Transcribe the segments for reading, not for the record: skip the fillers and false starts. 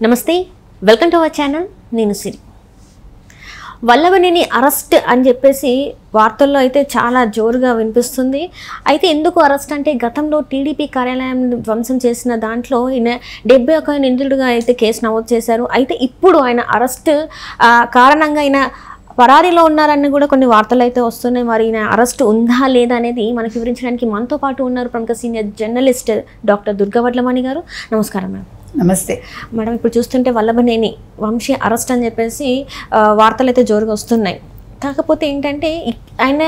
నమస్తే, welcome to our channel. నేను సిరి. Vallabhaneni arrest అని చెప్పేసి వార్తల్లో అయితే చాలా జోరుగా వినిపిస్తుంది. అయితే ఎందుకు అరెస్ట్ అంటే గతంలో టీడీపీ కార్యాలయం ధ్వంసం చేసిన దాంట్లో ఈయన 71 నిందితుడిగా అయితే కేసు నమోదు చేశారు. అయితే ఇప్పుడు ఆయన అరెస్ట్ కారణంగా ఆయన పరారీలో ఉన్నారని కూడా కొన్ని వార్తలు అయితే వస్తున్నాయి. మరి ఈయన అరెస్ట్ ఉందా లేదా అనేది మనకు వివరించడానికి మనతో పాటు ఉన్నారు ప్రముఖ senior journalist doctor Durga Vadlamani గారు. నమస్కారం మేడం. నమస్తే మేడం. ఇప్పుడు చూస్తుంటే వల్లభనేని వంశీ అరెస్ట్ అని చెప్పేసి వార్తలు అయితే జోరుగా వస్తున్నాయి. కాకపోతే ఏంటంటే ఆయన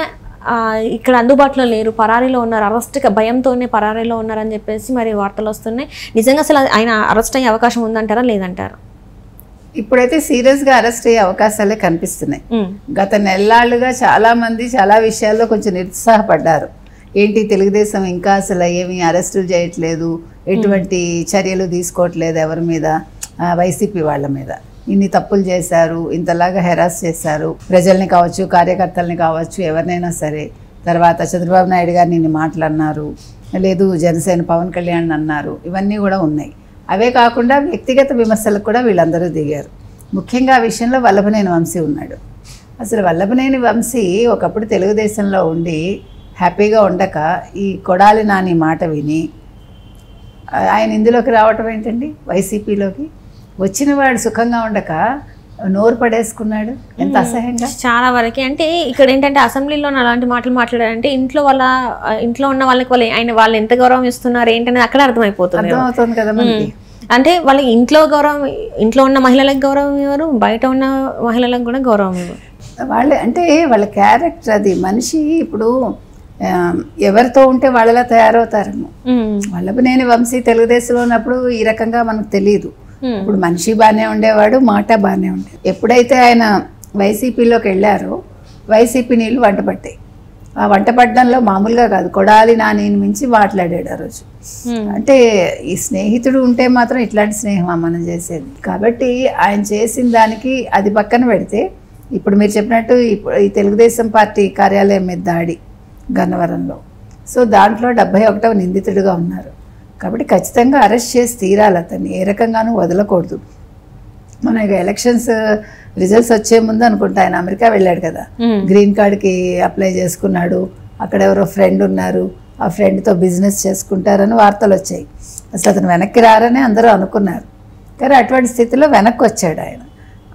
ఇక్కడ అందుబాటులో లేరు, పరారీలో ఉన్నారు, అరెస్ట్ భయంతోనే పరారీలో ఉన్నారని చెప్పేసి మరి వార్తలు వస్తున్నాయి. నిజంగా అసలు ఆయన అరెస్ట్ అయ్యే అవకాశం ఉందంటారా లేదంటారా? ఇప్పుడైతే సీరియస్గా అరెస్ట్ అయ్యే అవకాశాలే కనిపిస్తున్నాయి. గత నెలలుగా చాలా మంది చాలా విషయాల్లో కొంచెం నిరుత్సాహపడ్డారు. ఏంటి తెలుగుదేశం ఇంకా అసలు ఏమి అరెస్టులు చేయట్లేదు, ఎటువంటి చర్యలు తీసుకోవట్లేదు ఎవరి మీద, వైసీపీ వాళ్ళ మీద ఇన్ని తప్పులు చేశారు, ఇంతలాగా హెరాస్ చేశారు ప్రజల్ని కావచ్చు, కార్యకర్తల్ని కావచ్చు, ఎవరినైనా సరే. తర్వాత చంద్రబాబు నాయుడు గారు నిన్ను మాట్లాడినారు, లేదు జనసేన పవన్ కళ్యాణ్ అన్నారు, ఇవన్నీ కూడా ఉన్నాయి. అవే కాకుండా వ్యక్తిగత విమర్శలకు కూడా వీళ్ళందరూ దిగారు. ముఖ్యంగా ఆ విషయంలో వల్లభనేని వంశీ ఉన్నాడు. అసలు వల్లభనేని వంశీ ఒకప్పుడు తెలుగుదేశంలో ఉండి హ్యాపీగా ఉండక ఈ కొడాలి నాని మాట విని ఆయన ఇందులోకి రావటం ఏంటండి, వైసీపీలోకి వచ్చిన వాడు సుఖంగా ఉండక నోరు పడేసుకున్నాడు. ఎంత అసహ్యంగా చాలా వరకు. అంటే ఇక్కడ ఏంటంటే అసెంబ్లీలో అలాంటి మాటలు మాట్లాడారంటే ఇంట్లో ఉన్న వాళ్ళకి వాళ్ళు ఎంత గౌరవం ఇస్తున్నారు ఏంటనేది అక్కడ అర్థమవుతుంది కదా మనకి. అంటే వాళ్ళకి ఇంట్లో ఉన్న మహిళలకు గౌరవం ఇవ్వరు, బయట ఉన్న మహిళలకు కూడా గౌరవం ఇవ్వరు. వాళ్ళ క్యారెక్టర్ అది. మనిషి ఇప్పుడు ఎవరితో ఉంటే వాళ్ళలా తయారవుతారేమో. వల్లభనేని వంశీ తెలుగుదేశంలో ఉన్నప్పుడు ఈ రకంగా మనకు తెలియదు. ఇప్పుడు మనిషి బాగానే ఉండేవాడు, మాట బాగానే ఉండేది. ఎప్పుడైతే ఆయన వైసీపీలోకి వెళ్ళారో వైసీపీ నీళ్ళు వంటపట్టాయి. ఆ వంటపడడంలో మామూలుగా కాదు, కొడాలి నానిని మించి మాట్లాడాడు ఆ రోజు. అంటే ఈ స్నేహితుడు ఉంటే మాత్రం ఇట్లాంటి స్నేహమా మనం చేసేది. కాబట్టి ఆయన చేసిన దానికి అది పక్కన పెడితే, ఇప్పుడు మీరు చెప్పినట్టు ఈ తెలుగుదేశం పార్టీ కార్యాలయం మీద దాడి గన్నవరంలో, సో దాంట్లో 71వ నిందితుడిగా ఉన్నారు. కాబట్టి ఖచ్చితంగా అరెస్ట్ చేసి తీరాలి అతన్ని, ఏ రకంగానూ వదలకూడదు. మన ఎలక్షన్స్ రిజల్ట్స్ వచ్చే ముందు అనుకుంటా ఆయన అమెరికా వెళ్ళాడు కదా, గ్రీన్ కార్డ్కి అప్లై చేసుకున్నాడు. అక్కడ ఎవరో ఫ్రెండ్ ఉన్నారు, ఆ ఫ్రెండ్తో బిజినెస్ చేసుకుంటారని వార్తలు వచ్చాయి. అసలు అతను వెనక్కి రారని అందరూ అనుకున్నారు. కానీ అటువంటి స్థితిలో వెనక్కి వచ్చాడు ఆయన.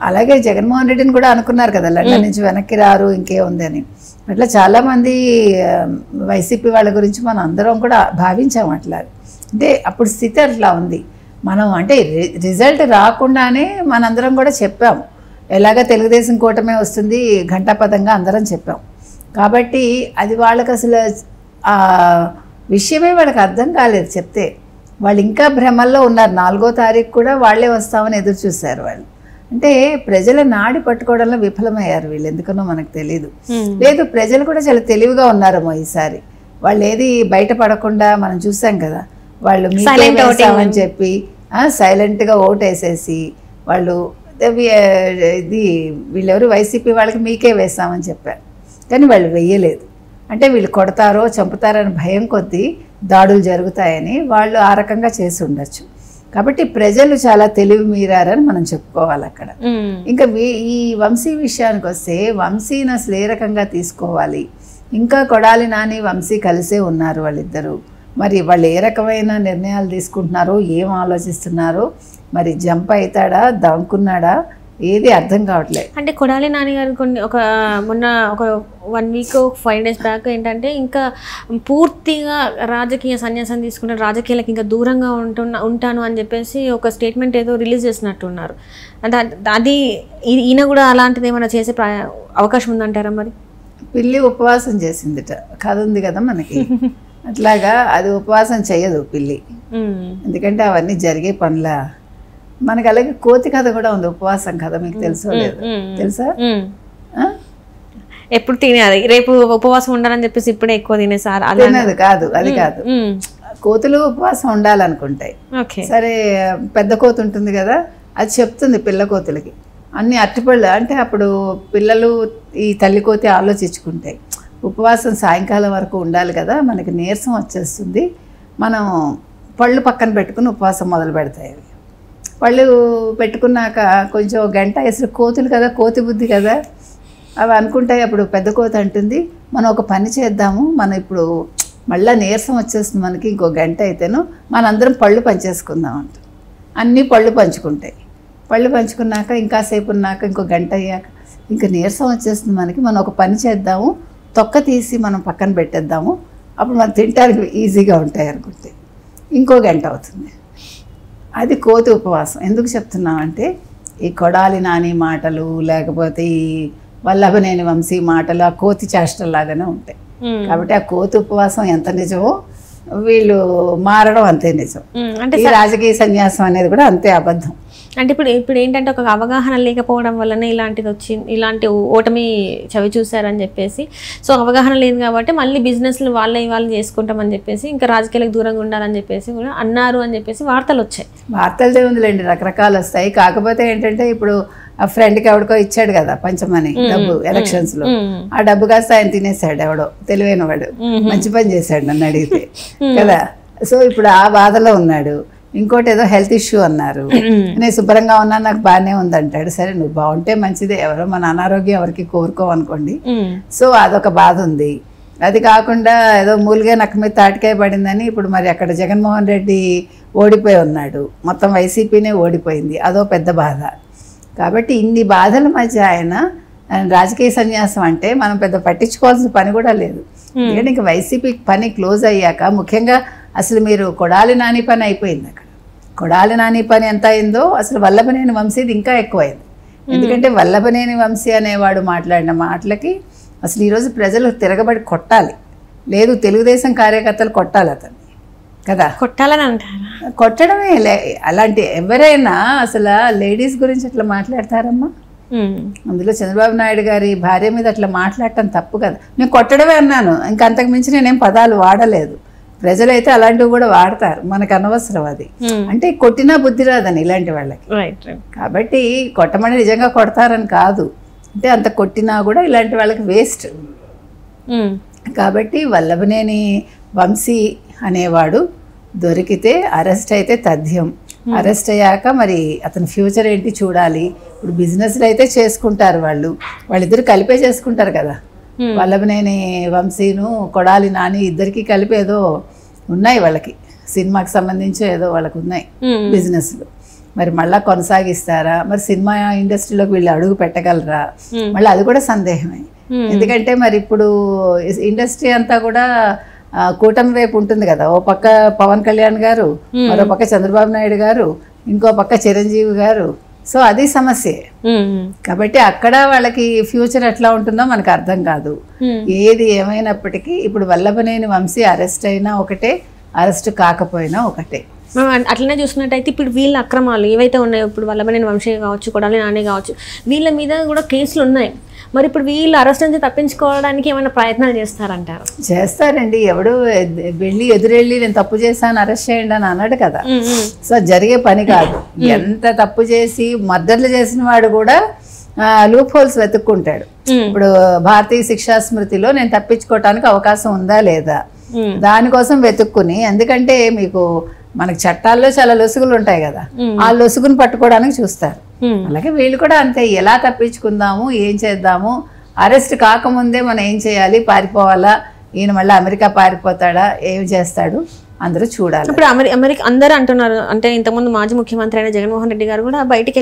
అలాగే జగన్మోహన్ రెడ్డిని కూడా అనుకున్నారు కదా, లండన్ నుంచి వెనక్కి రారు ఇంకేముంది అని. అట్లా చాలామంది వైసీపీ వాళ్ళ గురించి మనం అందరం కూడా భావించాం అట్లా. అంటే అప్పుడు స్థితి అట్లా ఉంది. మనం అంటే రిజల్ట్ రాకుండానే మనందరం కూడా చెప్పాం, ఎలాగ తెలుగుదేశం కూటమే వస్తుంది ఘంటాపథంగా అందరం చెప్పాం. కాబట్టి అది వాళ్ళకి అసలు ఆ విషయమే వాళ్ళకి అర్థం కాలేదు చెప్తే. వాళ్ళు ఇంకా భ్రమల్లో ఉన్నారు. 4వ తారీఖు కూడా వాళ్ళే వస్తామని ఎదురు చూశారు వాళ్ళు. అంటే ప్రజల నాడి పట్టుకోవడంలో విఫలమయ్యారు వీళ్ళు, ఎందుకనో మనకు తెలియదు. లేదు, ప్రజలు కూడా చాలా తెలివిగా ఉన్నారేమో ఈసారి. వాళ్ళు ఏది బయటపడకుండా మనం చూసాం కదా, వాళ్ళు మీకే వేసామని చెప్పి సైలెంట్గా ఓటేసేసి వాళ్ళు వీళ్ళెవరు వైసీపీ వాళ్ళకి మీకే వేస్తామని చెప్పారు. కానీ వాళ్ళు వెయ్యలేదు. అంటే వీళ్ళు కొడతారో చంపుతారని భయం కొద్దీ దాడులు జరుగుతాయని వాళ్ళు ఆ రకంగా చేసి ఉండొచ్చు. కాబట్టి ప్రజలు చాలా తెలివి మీరారని మనం చెప్పుకోవాలి అక్కడ. ఇంకా ఈ వంశీ విషయానికి వస్తే, వంశీని అసలు ఏ రకంగా తీసుకోవాలి? ఇంకా కొడాలి నాని వంశీ కలిసే ఉన్నారు వాళ్ళిద్దరూ. మరి వాళ్ళు ఏ రకమైన నిర్ణయాలు తీసుకుంటున్నారో, ఏం ఆలోచిస్తున్నారో, మరి జంప్ అవుతాడా, దాంకున్నాడా, ఏది అర్థం కావట్లేదు. అంటే కొడాలి నాని గారు మొన్న ఒక 1 వీక్ 5 డేస్ బ్యాక్ ఏంటంటే ఇంకా పూర్తిగా రాజకీయ సన్యాసం తీసుకుంటే రాజకీయాలకు ఇంకా దూరంగా ఉంటాను అని చెప్పేసి ఒక స్టేట్మెంట్ ఏదో రిలీజ్ చేసినట్టున్నారు. అది ఈయన కూడా అలాంటిది ఏమైనా చేసే అవకాశం ఉందంటారా? మరి పిల్లి ఉపవాసం చేసిందిట, కథ ఉంది కదా మనకి. అట్లాగా అది ఉపవాసం చేయదు పిల్లి, ఎందుకంటే అవన్నీ జరిగే పనుల. మనకి అలాగే కోతి కథ కూడా ఉంది, ఉపవాసం కథ. మీకు తెలుసో లేదు? తెలుసా? ఎప్పుడు తినేది, రేపు ఉపవాసం ఉండాలని చెప్పేసి ఇప్పుడే ఎక్కువ తినేసారు తినేది కాదు, అది కాదు. కోతులు ఉపవాసం ఉండాలనుకుంటాయి. సరే, పెద్ద కోతి ఉంటుంది కదా, అది చెప్తుంది పిల్ల కోతులకి అన్ని అరటిపళ్ళు. అంటే అప్పుడు పిల్లలు ఈ తల్లి కోతి ఆలోచించుకుంటాయి, ఉపవాసం సాయంకాలం వరకు ఉండాలి కదా, మనకి నీరసం వచ్చేస్తుంది, మనం పళ్ళు పక్కన పెట్టుకుని ఉపవాసం మొదలు పెడతాయి. పళ్ళు పెట్టుకున్నాక కొంచెం గంట అసలు కోతులు కదా, కోతి బుద్ధి కదా, అవి అనుకుంటాయి. అప్పుడు పెద్ద కోతి అంటుంది, మనం ఒక పని చేద్దాము, మనం ఇప్పుడు మళ్ళీ నీరసం వచ్చేస్తుంది మనకి, ఇంకో గంట అయితేను మనందరం పళ్ళు పంచేసుకుందాం అంట. అన్నీ పళ్ళు పంచుకుంటాయి. పళ్ళు పంచుకున్నాక ఇంకాసేపు ఉన్నాక ఇంకో గంట అయ్యాక ఇంకా నీరసం వచ్చేస్తుంది మనకి, మనం ఒక పని చేద్దాము, తొక్క తీసి మనం పక్కన పెట్టేద్దాము, అప్పుడు మనం తింటానికి ఈజీగా ఉంటాయి అనుకుంటే ఇంకో గంట అవుతుంది. అది కోతి ఉపవాసం. ఎందుకు చెప్తున్నామంటే ఈ కొడాలి నాని మాటలు లేకపోతే ఈ వల్లభనేని వంశీ మాటలు ఆ కోతి చేష్టల్లాగానే ఉంటాయి. కాబట్టి ఆ కోతి ఉపవాసం ఎంత నిజమో వీళ్ళు మారడం అంతే నిజం. అంటే ఈ రాజకీయ సన్యాసం అనేది కూడా అంతే అబద్ధం. అంటే ఇప్పుడు ఏంటంటే ఒక అవగాహన లేకపోవడం వల్లనే ఇలాంటిది ఇలాంటి ఓటమి చవి చూసారని చెప్పేసి, సో అవగాహన లేదు కాబట్టి మళ్ళీ బిజినెస్లు వాళ్ళు చేసుకుంటామని చెప్పేసి ఇంకా రాజకీయాలకు దూరంగా ఉండాలని చెప్పేసి కూడా అన్నారు అని చెప్పేసి వార్తలు వచ్చాయి. వార్తలదే ఉందిలేండి, రకరకాలు వస్తాయి. కాకపోతే ఏంటంటే ఇప్పుడు ఆ ఫ్రెండ్కి ఎవడికో ఇచ్చాడు కదా పంచమని డబ్బు ఎలక్షన్స్ లో, ఆ డబ్బు కాస్త ఆయన తినేసాడు, ఎవడో తెలివైన వాడు, మంచి పని చేశాడు నన్ను అడిగితే కదా. సో ఇప్పుడు ఆ బాధలో ఉన్నాడు. ఇంకోటి ఏదో హెల్త్ ఇష్యూ అన్నారు, నేను శుభ్రంగా ఉన్నాను నాకు బాగానే ఉంది అంటాడు. సరే నువ్వు బాగుంటే మంచిదే, ఎవరో మన అనారోగ్యం ఎవరికి కోరుకోవనుకోండి. సో అదొక బాధ ఉంది. అది కాకుండా ఏదో మూలిగా నక్క మీద తాటికాయ పడిందని ఇప్పుడు మరి అక్కడ జగన్మోహన్ రెడ్డి ఓడిపోయి ఉన్నాడు, మొత్తం వైసీపీనే ఓడిపోయింది, అదో పెద్ద బాధ. కాబట్టి ఇన్ని బాధల మధ్య ఆయన రాజకీయ సన్యాసం అంటే మనం పెద్ద పట్టించుకోవాల్సిన పని కూడా లేదు. ఎందుకంటే ఇంకా వైసీపీ పని క్లోజ్ అయ్యాక ముఖ్యంగా అసలు మీరు కొడాలి నాని పని అయిపోయింది. అక్కడ కొడాలి నాని పని ఎంత అయిందో అసలు వల్లభనేని వంశీది ఇంకా ఎక్కువైంది. ఎందుకంటే వల్లభనేని వంశీ అనేవాడు మాట్లాడిన మాటలకి అసలు ఈరోజు ప్రజలు తిరగబడి కొట్టాలి, లేదు తెలుగుదేశం కార్యకర్తలు కొట్టాలి అతన్ని కదా. కొట్టాలని అంటారు, కొట్టడమే. అలాంటి ఎవరైనా అసలు లేడీస్ గురించి అట్లా మాట్లాడతారమ్మా? అందులో చంద్రబాబు నాయుడు గారి భార్య మీద అట్లా మాట్లాడటం తప్పు కదా. నేను కొట్టడమే అన్నాను, ఇంకా అంతకు మించి నేనేం పదాలు వాడలేదు. ప్రజలైతే అలాంటివి కూడా వాడతారు, మనకు అనవసరం అది. అంటే కొట్టినా బుద్ధి రాదని ఇలాంటి వాళ్ళకి. కాబట్టి కొట్టమని నిజంగా కొడతారని కాదు, అంటే అంత కొట్టినా కూడా ఇలాంటి వాళ్ళకి వేస్ట్. కాబట్టి వల్లభనేని వంశీ అనేవాడు దొరికితే అరెస్ట్ అయితే తథ్యం. అరెస్ట్ అయ్యాక మరి అతని ఫ్యూచర్ ఏంటి చూడాలి. ఇప్పుడు బిజినెస్లు అయితే చేసుకుంటారు, వాళ్ళిద్దరు కలిపే చేసుకుంటారు కదా. వల్లభనేని వంశీను కొడాలి నాని ఇద్దరికి కలిపి ఏదో ఉన్నాయి వాళ్ళకి, సినిమాకి సంబంధించి ఏదో వాళ్ళకు ఉన్నాయి బిజినెస్లు. మరి మళ్ళీ కొనసాగిస్తారా, మరి సినిమా ఇండస్ట్రీలోకి వీళ్ళు అడుగు పెట్టగలరా, మళ్ళీ అది కూడా సందేహమే. ఎందుకంటే మరి ఇప్పుడు ఇండస్ట్రీ అంతా కూడా కూటమి వైపు ఉంటుంది కదా. ఓ పక్క పవన్ కళ్యాణ్ గారు, మరో పక్క చంద్రబాబు నాయుడు గారు, ఇంకో పక్క చిరంజీవి గారు. సో అది సమస్య. కాబట్టి అక్కడ వాళ్ళకి ఫ్యూచర్ ఎట్లా ఉంటుందో మనకు అర్థం కాదు. ఏది ఏమైనప్పటికీ ఇప్పుడు వల్లభనేని వంశీ అరెస్ట్ అయినా ఒకటే, అరెస్ట్ కాకపోయినా ఒకటే. అట్లనే చూసినట్టయితే ఇప్పుడు వీళ్ళ అక్రమాలు ఏవైతే ఉన్నాయో, ఇప్పుడు వల్లభనేని వంశీ కావచ్చు, కొడాలి నాని కావచ్చు, వీళ్ళ మీద కూడా కేసులు ఉన్నాయి. మరి ఇప్పుడు వీళ్ళు అరెస్ట్ నుంచి తప్పించుకోవడానికి ఏమైనా ప్రయత్నాలు చేస్తారంటారు? చేస్తారండి. ఎవడు ఎదురెళ్ళి నేను తప్పు చేశాను అరెస్ట్ చేయండి అని అన్నాడు కదా. సో జరిగే పని కాదు. ఎంత తప్పు చేసి మర్డర్లు చేసిన వాడు కూడా లూప్ హోల్స్ వెతుక్కుంటాడు. ఇప్పుడు భారతీయ శిక్షా స్మృతిలో నేను తప్పించుకోవటానికి అవకాశం ఉందా లేదా దానికోసం వెతుక్కుని, ఎందుకంటే మీకు మనకి చట్టాల్లో చాలా లొసుగులు ఉంటాయి కదా, ఆ లొసుగును పట్టుకోవడానికి చూస్తారు. అలాగే వీళ్ళు కూడా అంతే, ఎలా తప్పించుకుందాము, ఏం చేద్దాము, అరెస్ట్ కాకముందే మనం ఏం చేయాలి, పారిపోవాలా, ఈయన మళ్ళీ అమెరికా పారిపోతాడా, ఏం చేస్తాడు అందరూ చూడాలి. ఇప్పుడు అమెరికా అందరూ అంటున్నారు, అంటే ఇంతకుముందు మాజీ ముఖ్యమంత్రి అయిన జగన్మోహన్ రెడ్డి గారు కూడా బయటికి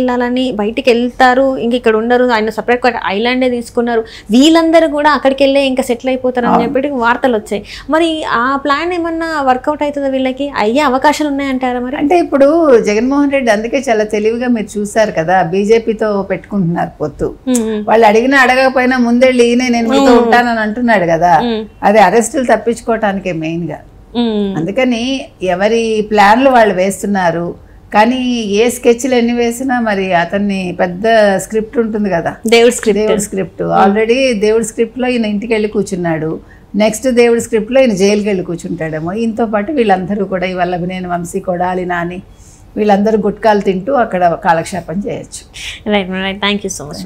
వెళ్తారు, ఇంక ఇక్కడ ఉండరు, ఆయన సపరేట్ ఐలాండే తీసుకున్నారు, వీళ్ళందరూ కూడా అక్కడికి వెళ్ళే ఇంకా సెటిల్ అయిపోతారు అని చెప్పి వార్తలు వచ్చాయి. మరి ఆ ప్లాన్ ఏమన్నా వర్కౌట్ అవుతుందా, వీళ్ళకి అయ్యే అవకాశాలు ఉన్నాయంటారా? మరి అంటే ఇప్పుడు జగన్మోహన్ రెడ్డి అందుకే చాలా తెలివిగా మీరు చూసారు కదా, బీజేపీతో పెట్టుకుంటున్నారు పొత్తు. వాళ్ళు అడగకపోయినా ముందెళ్ళి నేను మీతో ఉంటానని అంటున్నాడు కదా, అది అరెస్టులు తప్పించుకోవటానికే మెయిన్ గా. అందుకని ఎవరి ప్లాన్లు వాళ్ళు వేస్తున్నారు. కానీ ఏ స్కెచ్లు ఎన్ని వేసినా మరి అతన్ని పెద్ద స్క్రిప్ట్ ఉంటుంది కదా, దేవుడి స్క్రిప్ట్. ఆల్రెడీ దేవుడి స్క్రిప్ట్ లో ఈయన ఇంటికి వెళ్ళి కూర్చున్నాడు, నెక్స్ట్ దేవుడి స్క్రిప్ట్ లో ఈయన జైలుకి వెళ్ళి కూర్చుంటాడేమో. ఈయనతో పాటు వీళ్ళందరూ కూడా ఈ వల్లభనేని వంశీ, కొడాలి నాని వీళ్ళందరూ గుట్కాలు తింటూ అక్కడ కాలక్షేపం చేయొచ్చు. Right, thank you so much.